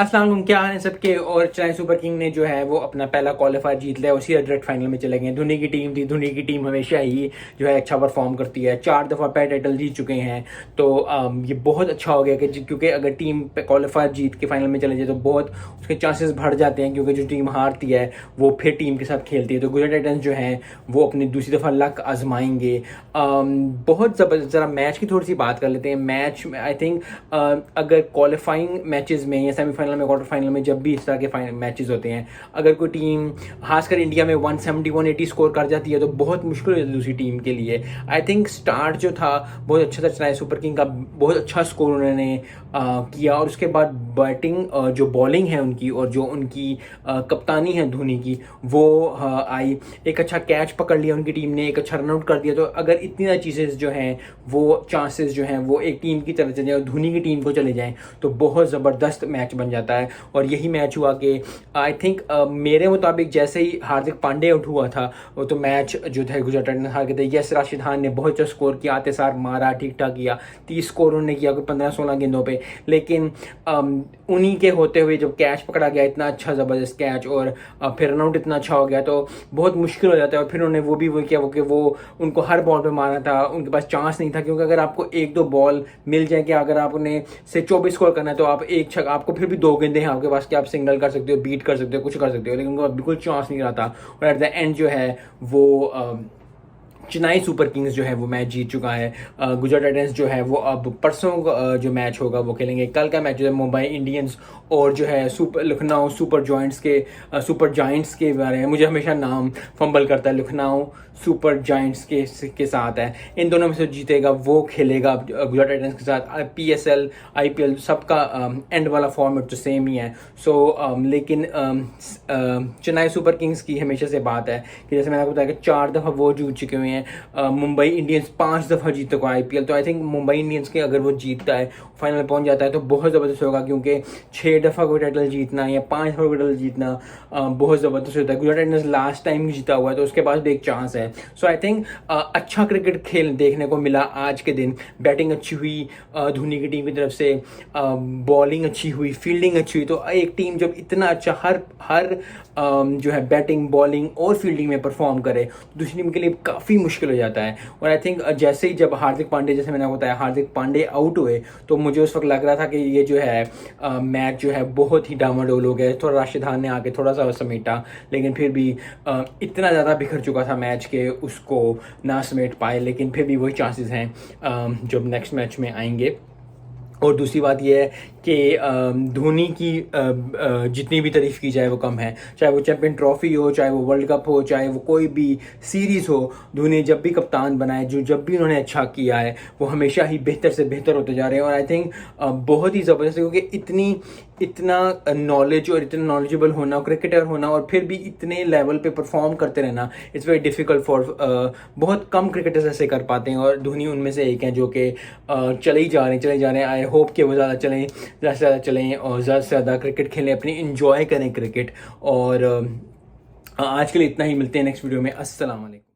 अस्सलाम वालेकुम, क्या हाल है सबके। और चेन्नई सुपर किंग ने जो है वो अपना पहला क्वालिफायर जीत लिया, उसी डायरेक्ट फाइनल में चले गए। धोनी की टीम थी, धोनी की टीम हमेशा ही जो है अच्छा परफॉर्म करती है, 4 दफ़ा पहले टाइटल जीत चुके हैं। तो ये बहुत अच्छा हो गया कि क्योंकि अगर टीम क्वालिफायर जीत के फाइनल में चले जाए तो बहुत उसके चांसेस बढ़ जाते हैं, क्योंकि जो टीम हारती है वो फिर टीम के साथ खेलती है। तो गुजरात टाइटंस जो है वो अपनी दूसरी दफ़ा लक आजमाएंगे। बहुत ज़बरदस्त। ज़रा मैच की थोड़ी सी बात कर लेते हैं। मैच आई थिंक अगर क्वालिफाइंग मैचेस में या सेमीफाइनल में, क्वार्टर फाइनल में, जब भी इस तरह के मैचेस होते हैं, अगर कोई टीम खासकर इंडिया में 170 180 स्कोर कर जाती है तो बहुत मुश्किल हो जाती है दूसरी टीम के लिए। आई थिंक स्टार्ट जो था बहुत अच्छा था चेन्नई सुपर किंग का, बहुत अच्छा स्कोर उन्होंने किया। और उसके बाद बैटिंग, जो बॉलिंग है उनकी और जो उनकी कप्तानी है धोनी की, वो आई। एक अच्छा कैच पकड़ लिया उनकी टीम ने, एक अच्छा रनआउट कर दिया। तो अगर इतनी सारी चीज़ें जो हैं वो चांसेस जो हैं वो एक टीम की तरफ चले जाए और धोनी की टीम को चले जाएं तो बहुत ज़बरदस्त मैच बन जाता है। और यही मैच हुआ कि आई थिंक मेरे मुताबिक जैसे ही हार्दिक पांड्या आउट हुआ था वो तो मैच जो था गुजरात टाइटंस हार गए थे। यस, राशिद खान ने बहुत अच्छा स्कोर किया, आते सार मारा, ठीक ठाक किया, 30 स्कोर उन्होंने किया कोई 15-16 गेंदों पे। लेकिन उन्हीं के होते हुए जब कैच पकड़ा गया, इतना अच्छा ज़बरदस्त कैच, और फिर रनआउट इतना अच्छा हो गया तो बहुत मुश्किल हो जाता है। और फिर उन्होंने वो भी वो किया कि वो उनको हर बॉल पे मारना था, उनके पास चांस नहीं था। क्योंकि अगर आपको 1-2 बॉल मिल जाए कि अगर आपने से 24 स्कोर करना है तो आप एक छक्का, आपको फिर भी 2 गेंदे हैं आपके पास कि आप सिंगल कर सकते हो, बीट कर सकते हो, कुछ कर सकते हो, लेकिन उनको बिल्कुल चांस नहीं रहा था। और एट द एंड जो है वो चेन्नई सुपर किंग्स जो है वो मैच जीत चुका है। गुजरात टाइटंस जो है वो अब परसों जो मैच होगा वो खेलेंगे। कल का मैच जो है मुंबई इंडियंस और जो है लखनऊ सुपर जायंट्स के बारे में, मुझे हमेशा नाम फंबल करता है, लखनऊ सुपर जायंट्स के साथ है। इन दोनों में से जीतेगा वो खेलेगा गुजरात टाइटंस के साथ। PSL IPL सबका एंड वाला फॉर्मेट तो सेम ही है। लेकिन चेन्नई सुपर किंग्स की हमेशा से बात है कि जैसे मैंने आपको बताया कि 4 दफ़ा वो जीत चुके हुए हैं। मुंबई इंडियंस 5 दफ़ा जीत चुका है IPL। तो आई थिंक मुंबई इंडियंस के अगर वो जीतता है, फाइनल में पहुंच जाता है, तो बहुत ज़बरदस्त होगा। क्योंकि 6 दफ़ा कोई टाइटल जीतना या 5 दफ़ा कोई टाइटल जीतना बहुत ज़बरदस्त होता है। गुजरात टाइटंस लास्ट टाइम जीता हुआ है तो उसके पास भी एक चांस है। सो आई थिंक अच्छा क्रिकेट खेल देखने को मिला आज के दिन। बैटिंग अच्छी हुई धोनी की टीम की तरफ से, बॉलिंग अच्छी हुई, फील्डिंग अच्छी हुई। तो एक टीम जब इतना अच्छा हर जो है बैटिंग, बॉलिंग और फील्डिंग में परफॉर्म करे तो दूसरी टीम के लिए काफ़ी मुश्किल हो जाता है। और आई थिंक जैसे ही जब हार्दिक पांडे, जैसे मैंने आपको बताया, हार्दिक पांडे आउट हुए तो मुझे उस वक्त लग रहा था कि ये जो है मैच जो है बहुत ही डामाडोल हो गया। थोड़ा राशिद खान ने आके थोड़ा सा समेटा, लेकिन फिर भी इतना ज़्यादा बिखर चुका था मैच के उसको ना समेट पाए। लेकिन फिर भी वही चांसेस हैं जब नेक्स्ट मैच में आएंगे। और दूसरी बात यह है कि धोनी की जितनी भी तारीफ़ की जाए वो कम है। चाहे वो चैंपियन ट्रॉफी हो, चाहे वो वर्ल्ड कप हो, चाहे वो कोई भी सीरीज़ हो, धोनी जब भी कप्तान बनाए, जब भी उन्होंने अच्छा किया है, वो हमेशा ही बेहतर से बेहतर होते जा रहे हैं। और आई थिंक बहुत ही ज़बरदस्त है, क्योंकि इतना नॉलेज और इतना नॉलेजेबल होना, क्रिकेटर होना, और फिर भी इतने लेवल पे परफॉर्म करते रहना, इट्स वेरी डिफ़िकल्ट फॉर बहुत कम क्रिकेटर्स ऐसे कर पाते हैं। और धोनी उनमें से एक हैं जो कि चले ही जा रहे हैं। आई होप कि वो ज़्यादा से ज़्यादा चलें और ज़्यादा से ज़्यादा क्रिकेट खेलें, अपनी इंजॉय करें क्रिकेट। और आज के लिए इतना ही। मिलते हैं नेक्स्ट वीडियो में। अस्सलाम वालेकुम।